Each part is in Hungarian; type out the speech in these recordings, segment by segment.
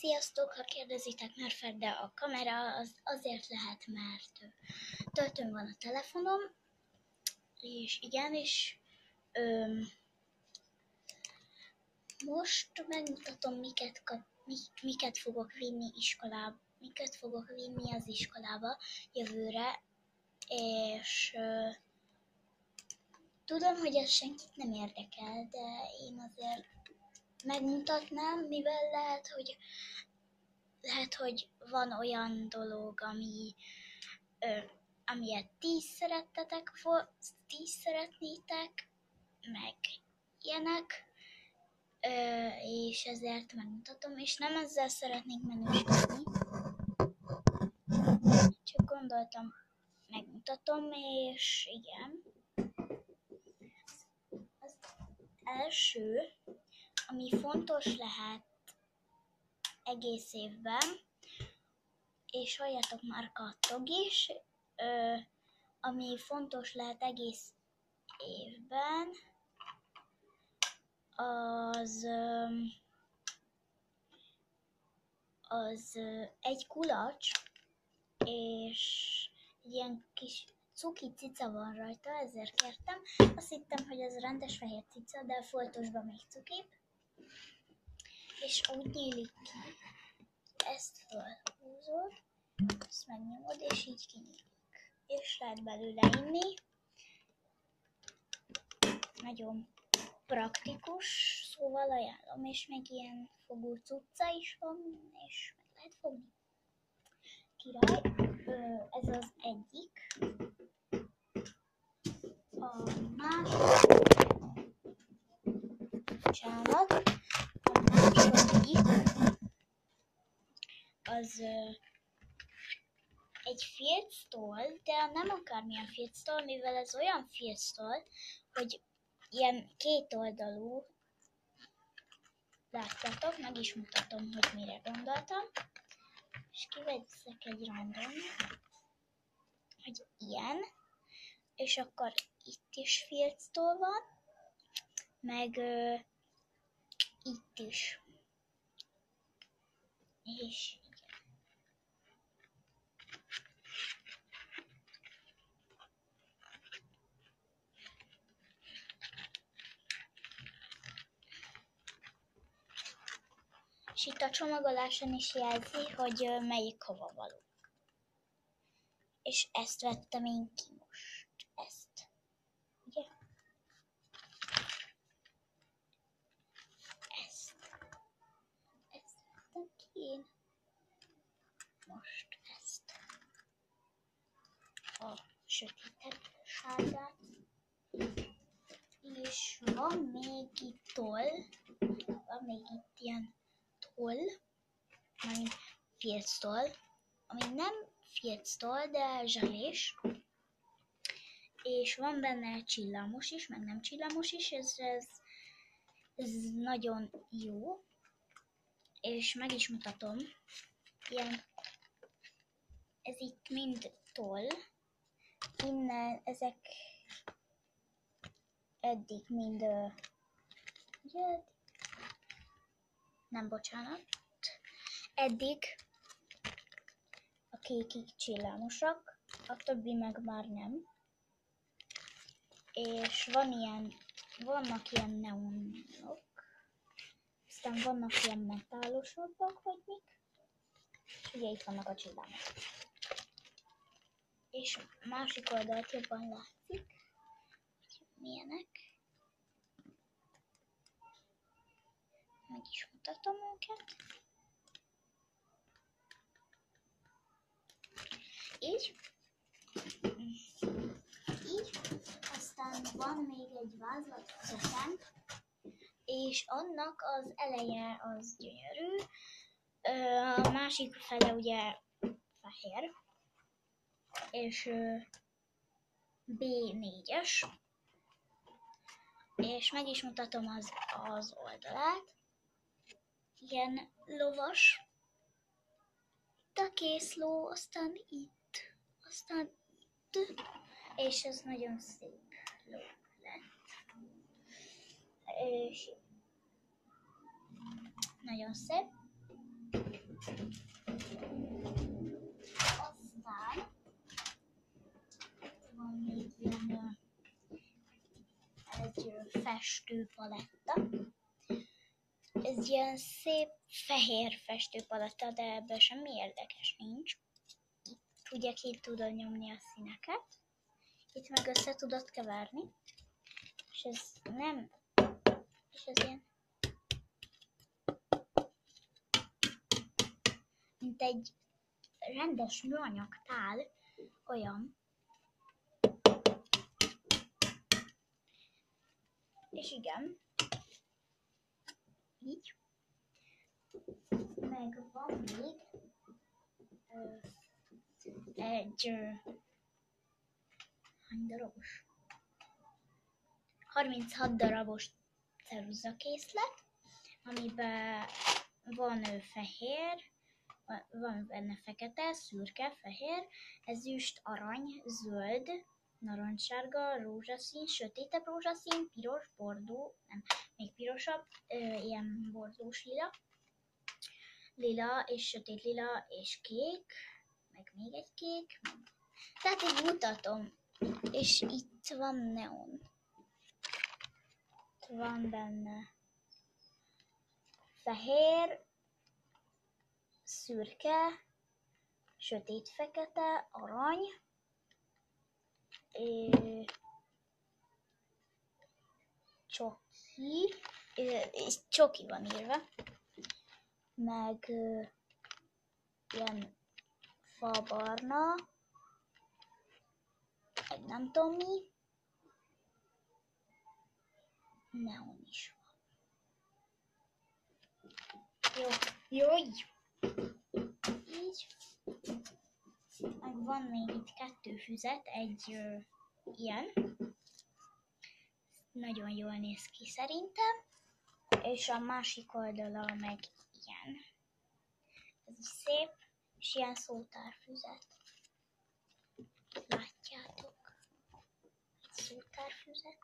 Sziasztok, ha kérdezitek, mert Ferde a kamera, az azért lehet, mert töltőn van a telefonom, és igenis, most megmutatom, miket fogok vinni iskolába, miket fogok vinni az iskolába jövőre, és tudom, hogy ez senkit nem érdekel, de én azért megmutatnám, mivel lehet, hogy van olyan dolog, amilyet ti szeretnétek, meg ilyenek, és ezért megmutatom, és nem ezzel szeretnék menősíteni, csak gondoltam, megmutatom, és igen. Az első, ami fontos lehet egész évben, és halljátok már kattog is, ami fontos lehet egész évben, az egy kulacs, és ilyen kis cuki cica van rajta, ezért kértem. Azt hittem, hogy ez rendes fehér cica, de foltosban még cukibb. És úgy nyílik ki. Ezt felhúzod, ezt megnyomod, és így kinyílik. És lehet belőle inni. Nagyon praktikus, szóval ajánlom, és még ilyen fogó cucca is van, és meg lehet fogni. Király, ez az egyik. A második az egy filctoll, de nem akármilyen filctoll, mivel ez olyan filctoll, hogy ilyen kétoldalú. Látjátok, meg is mutatom, hogy mire gondoltam. És kivegyszek egy random, hogy ilyen, és akkor itt is filctoll van, meg itt is. És és itt a csomagoláson is jelzi, hogy melyik hova való. És ezt vettem én ki most. Ezt. Ugye? Ezt vettem ki én. Most ezt. A sötétebb sárgát. És van még itt toll. Van még itt ilyen toll, ami filctoll, ami nem filctoll, de zselés, és van benne csillamos is, meg nem csillamos is, ez nagyon jó, és meg is mutatom, ilyen, ez itt mind toll, innen ezek eddig mind, nem bocsánat, eddig a kékig csillámosak, a többi meg már nem. És vannak ilyen neonok, aztán vannak ilyen metálosabbak, vagy mik, és ugye itt vannak a csillámok. És másik oldalt jobban látszik, hogy milyenek. Meg is mutatom őket. Így. Aztán van még egy vázlat közöttem, és annak az eleje az gyönyörű, a másik fele ugye fehér, és B4-es, és meg is mutatom az oldalát. Ilyen lovas, itt a készló, aztán itt, és ez nagyon szép ló lett. És nagyon szép. festőpaletta. Ez ilyen szép fehér festőpaletta, de ebből semmi érdekes nincs. Itt ugye ki tudod nyomni a színeket, itt meg össze tudod keverni, és ez nem, és ez ilyen, mint egy rendes műanyag tál, olyan. És igen, így. Meg van még egy hány darabos? 36 darabos ceruzakészlet, amiben van fehér, van benne fekete, szürke, fehér, ezüst, arany, zöld, narancssárga, rózsaszín, sötétebb rózsaszín, piros, bordó, nem, még pirosabb, ilyen bordós lila, lila és sötét lila és kék, meg még egy kék. Tehát így mutatom, és itt van neon. Itt van benne fehér, szürke, sötét fekete, arany, csoki, és csoki van írva, meg ilyen fabarna, meg nem tudom mi, neon is van. Jó, így. Meg van még itt 2 füzet, egy ilyen, nagyon jól néz ki szerintem, és a másik oldala meg ilyen. Ez is szép, és ilyen szótárfüzet. Látjátok? Egy szótárfüzet.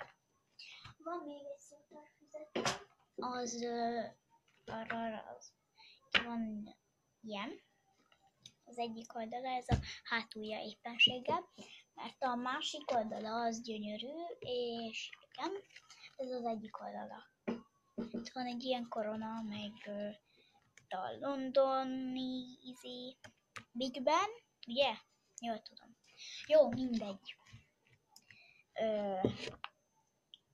Van még egy szótárfüzet. Az van ilyen. Az egyik oldala, ez a hátulja éppenséggel, mert a másik oldala az gyönyörű, és igen, ez az egyik oldala. Itt van egy ilyen korona, meg a londoni Big Ben, ugye? Jól tudom. Jó, mindegy.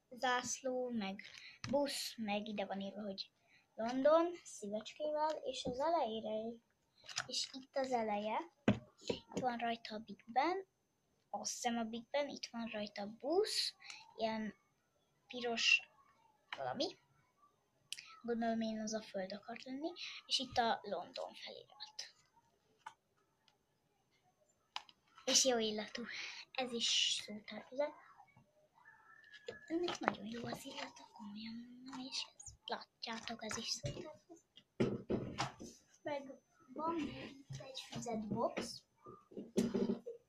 Zászló, meg busz, meg ide van írva, hogy London, szívecskével, és az elejére, és itt az eleje, itt van rajta a Big Ben, azt hiszem a Big Ben, itt van rajta a busz, ilyen piros valami, gondolom én az a föld akart lenni, és itt a London felirat. És jó illatú, ez is szótárfüzet. Ennek nagyon jó az illata, komolyan mondom, és ez, látjátok, ez is szótárfüzet. Meg van itt egy füzetbox,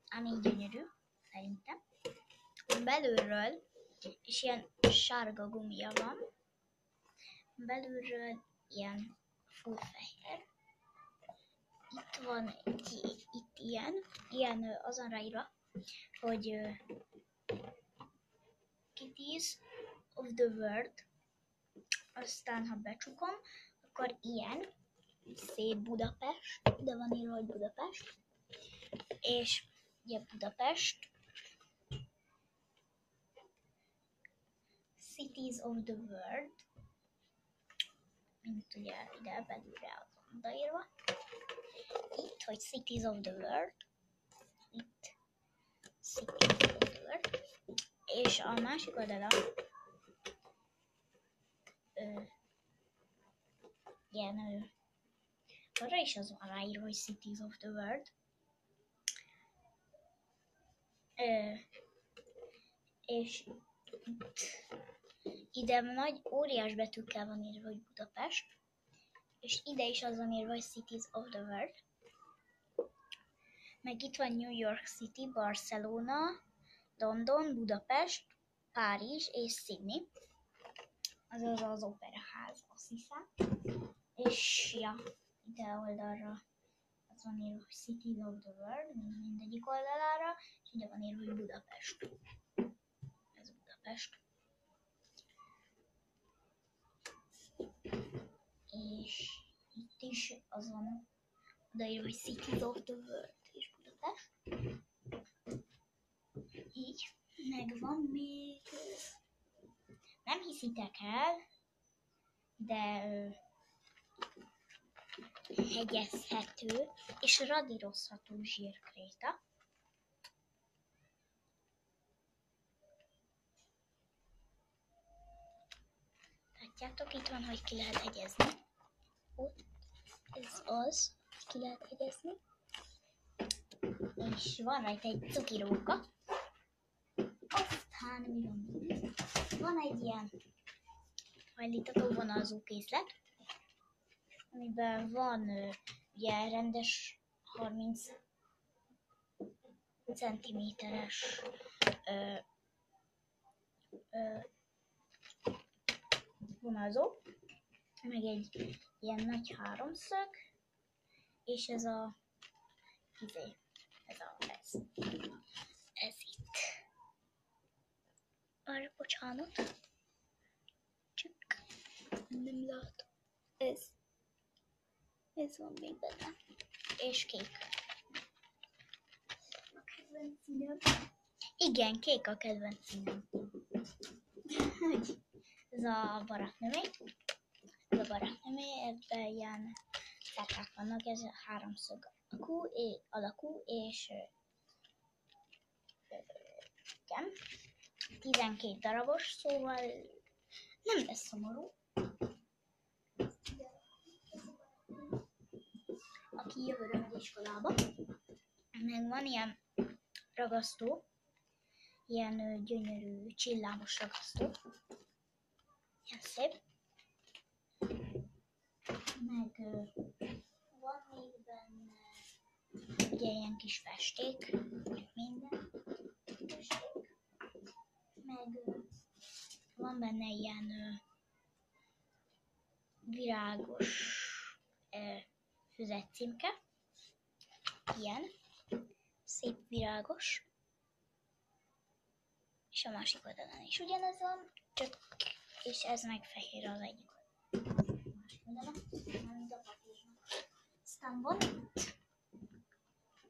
ami gyönyörű, szerintem. Belülről, és ilyen sárga gumia van, belülről ilyen full fehér. Itt van itt ilyen azon ráírva, hogy Kitties of the World. Aztán, ha becsukom, akkor ilyen szép Budapest, de van írva, hogy Budapest, és ugye Budapest, Cities of the World, mint ugye ide belülre az odaírva, itt, hogy Cities of the World, itt Cities of the World, és a másik oldala ilyen arra is az van ráírva, hogy Cities of the World. És ide nagy óriás betűkkel van írva, hogy Budapest, és ide is az van írva, hogy Cities of the World. Meg itt van New York City, Barcelona, London, Budapest, Párizs és Sydney. Azaz az operaház, azt hiszem. És ja, ide oldalra az van írva, hogy Cities of the World, mindegyik oldalára, és ide van írva, hogy Budapest. Ez Budapest. És itt is az van, odaírva, hogy Cities of the World és Budapest. Így, meg van még, nem hiszitek el, de hegyezhető és radírozható zsírkréta. Látjátok, itt van, hogy ki lehet hegyezni. Ott, ez az, ki lehet hegyezni. És van rajta egy cukiróka. Aztán mi van még? Van egy ilyen hajlítató vonalzó készlet, amiben van ugye rendes 30 cm-es vonalzó, meg egy ilyen nagy háromszög, és ez itt. Arra bocsánat. Csak nem látom. Ez van még benne. És kék. A kedvenc színem. Igen, kék a kedvenc színem. Ez a barátnövény. Ez a barátnövény, ebben ilyen szerkák vannak, ez a háromszög alakú, és igen, 12 darabos, szóval nem lesz szomorú. Aki jövőre megy iskolába, meg van ilyen ragasztó, ilyen gyönyörű csillámos ragasztó, ilyen szép. Meg van még benne ugye ilyen kis festék, minden festék, meg van benne ilyen virágos füzetcímke, ilyen szép virágos, és a másik oldalon is ugyanez van, csak és ez meg fehér az egyik oldalon, mint a papírnak. Aztán van itt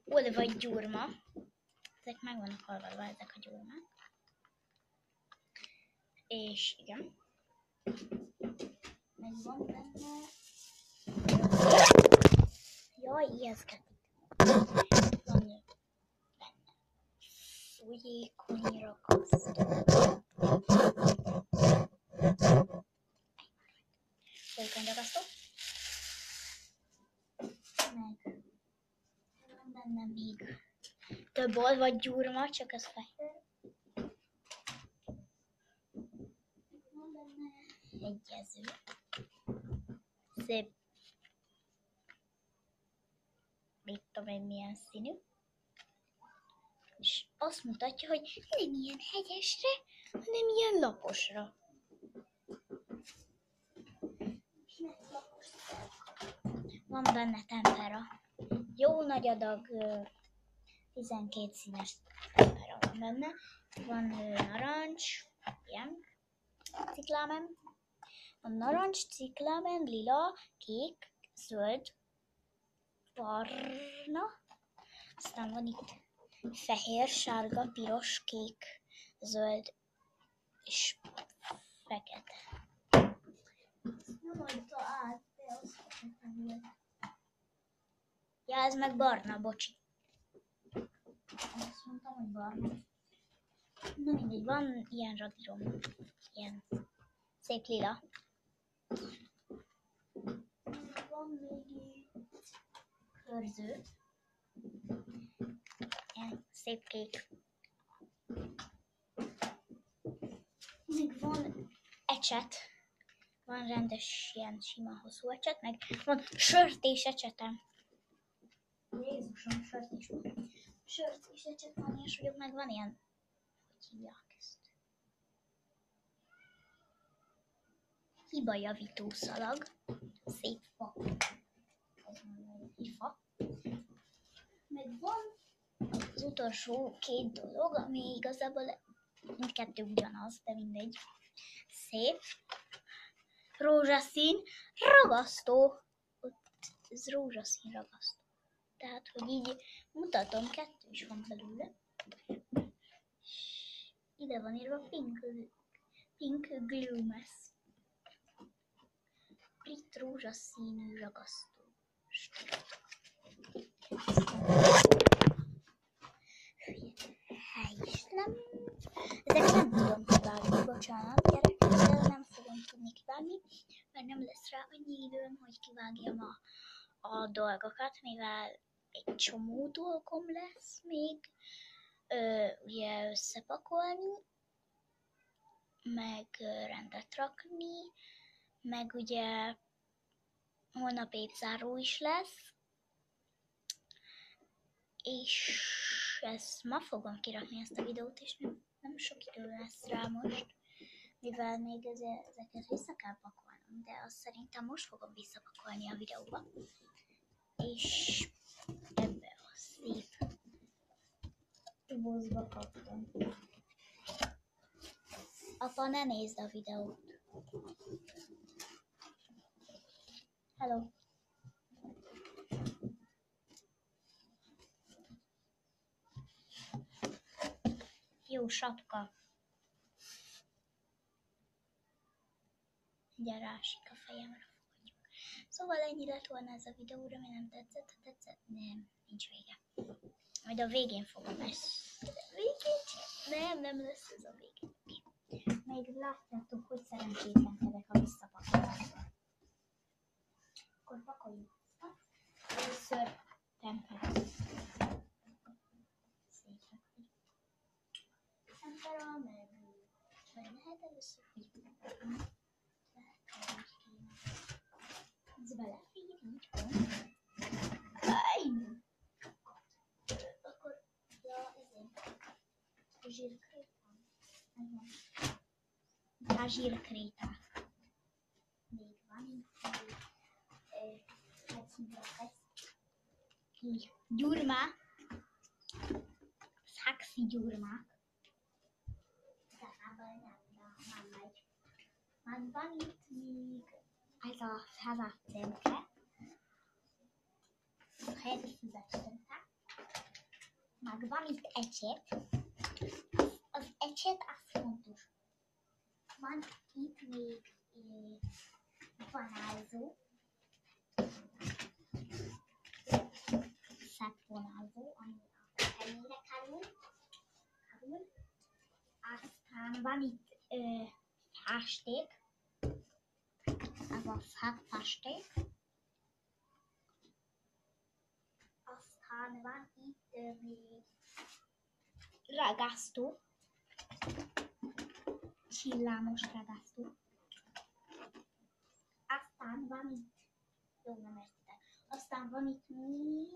olvaj gyurma, ezek meg vannak hallgatva, ezek a gyurmák, és igen, meg van benne, jaj, ijesztkedik, van benne folyékony ragasztó, folyékony ragasztó, meg van benne még több olvaj gyurma, csak ez fehér. Van benne egyező. Szép. Mit tudom én milyen színű. És azt mutatja, hogy nem ilyen hegyesre, hanem ilyen laposra. Van benne tempera. Jó nagy adag 12 színes tempera van benne. Van narancs, ilyen, ciklámen. Van narancs, ciklámen, lila, kék, zöld, barna. Aztán van itt fehér, sárga, piros, kék, zöld és fekete. Nem adta át, de az fekete volt. Ja, ez meg barna, bocsi. Azt mondtam, hogy barna. Na mindegy, van ilyen radírom. Ilyen szép lila. Van még itt körző. Ilyen szép kék. Még van ecset. Van rendes ilyen sima hosszú ecset, meg van sörtés ecsetem. Jézusom, sörtés van. Sörtés ecset van, és vagyok, meg van ilyen, hogy hívják ezt? Hibajavító szalag. Szép fa. Az mondom, hogy fa. Meg van az utolsó két dolog, ami igazából mindkettő ugyanaz, de mindegy. Szép. rózsaszín ragasztó. Ott ez rózsaszín ragasztó. Tehát, hogy így mutatom, 2 is van belőle. Ide van írva pink glue-mess. Brit rózsaszínű ragasztó. Nem. Ezek nem tudom kivágni, bocsánat, gyerekek, de nem fogom tudni kivágni, mert nem lesz rá annyi időm, hogy kivágjam a dolgokat, mivel egy csomó dolgom lesz még ugye összepakolni, meg rendet rakni, meg ugye holnap évzáró is lesz, és ezt ma fogom kirakni ezt a videót, és nem sok idő lesz rá most, mivel még ezeket vissza kell pakolnom, de azt szerintem most fogom visszapakolni a videóba. És ebbe a szép dobozba kaptam. Apa, ne nézd a videót. Hello. Jó sapka. Gyere, ásik a fejemre fogadjuk. Szóval ennyi lett volna ez a videó, remélem tetszett. Ha tetszett, nem, nincs vége. Majd a végén fogom ezt. Nem lesz ez a végén. Még látjátok, hogy szerencsétlenkedek a visszapakolásban. Akkor pakoljuk vissza. Először tempera. Tempera, meg lehet először, hogy ez belefér, így van. Akkor, ja, ezért a zsírkrétán. A zsírkréták. Még van itt, hogy hívják ezt. Gyurmák. Szaxi gyurmák. Nem megy. Meg van itt még ez a fezacémke. Helyet fizetőnke. Meg van itt ecset. Az ecset az fontos. Van itt még vonalzó. Szebb vonalzó, ami a helyére kerül. Aztán van itt festék. Ez a festék. Aztán van itt még ragasztó. Csillámos ragasztó. Aztán van itt, jó, nem értitek. Aztán van itt még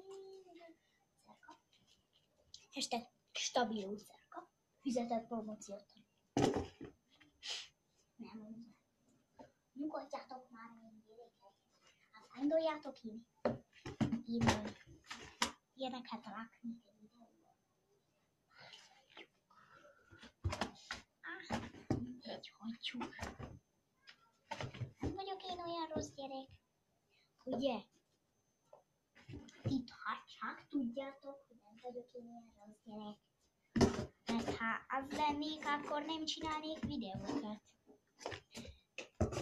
cerka. Hashtag stabiló cerka. Fizetett promóciót. Nem. Nyugodjatok már, én gyerekek. Hát gondoljátok én ilyeneket rakni a videóban. Mindegy, hagyjuk. Nem vagyok én olyan rossz gyerek, ugye? Itt csak tudjátok, hogy nem vagyok én olyan rossz gyerek. Mert ha az lennék, akkor nem csinálnék videókat.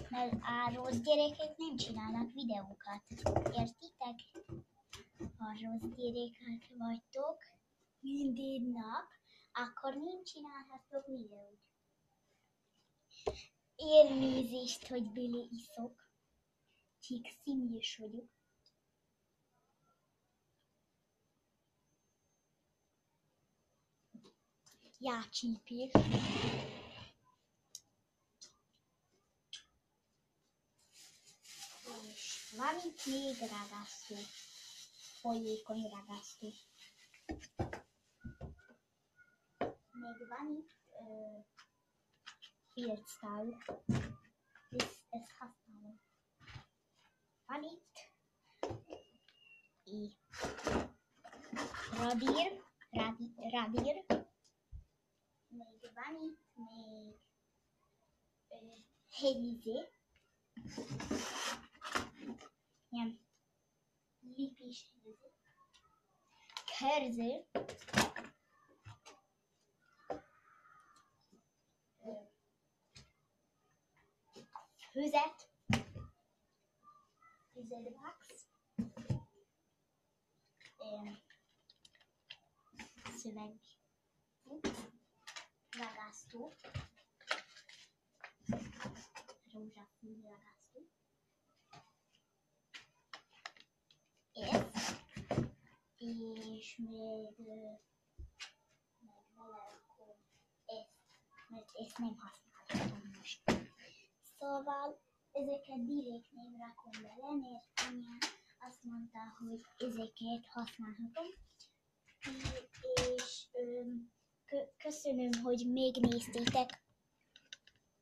Mert a rossz gyerekek nem csinálnak videókat. Értitek? Ha rossz gyerekek vagytok minden nap, akkor nem csinálhatok videót. Elnézést, hogy bele-iszok. Csak színűs vagyok. Jácsípés. És van itt még ragasztó. Folyékony ragasztó. Még van itt filctál. Ezt használom. Van itt radír. Még van itt még hévízé. ilyen lipis kerző. Füzet. Füzetbox. Szöveg. Ragasztó. Rózsaszín ragasztó. Ez. És még belerakom ezt, mert ezt nem használhatom most. Szóval ezeket direkt nem rakom bele, mert anyám azt mondta, hogy ezeket használhatom. És köszönöm, hogy megnéztétek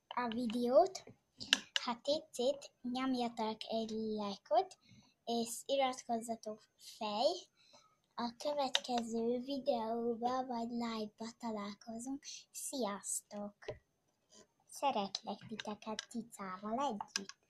a videót. Ha tetszett, nyomjatok egy lájkot, és iratkozzatok fel. A következő videóban vagy live-ba találkozunk. Sziasztok! Szeretlek titeket Cicával együtt!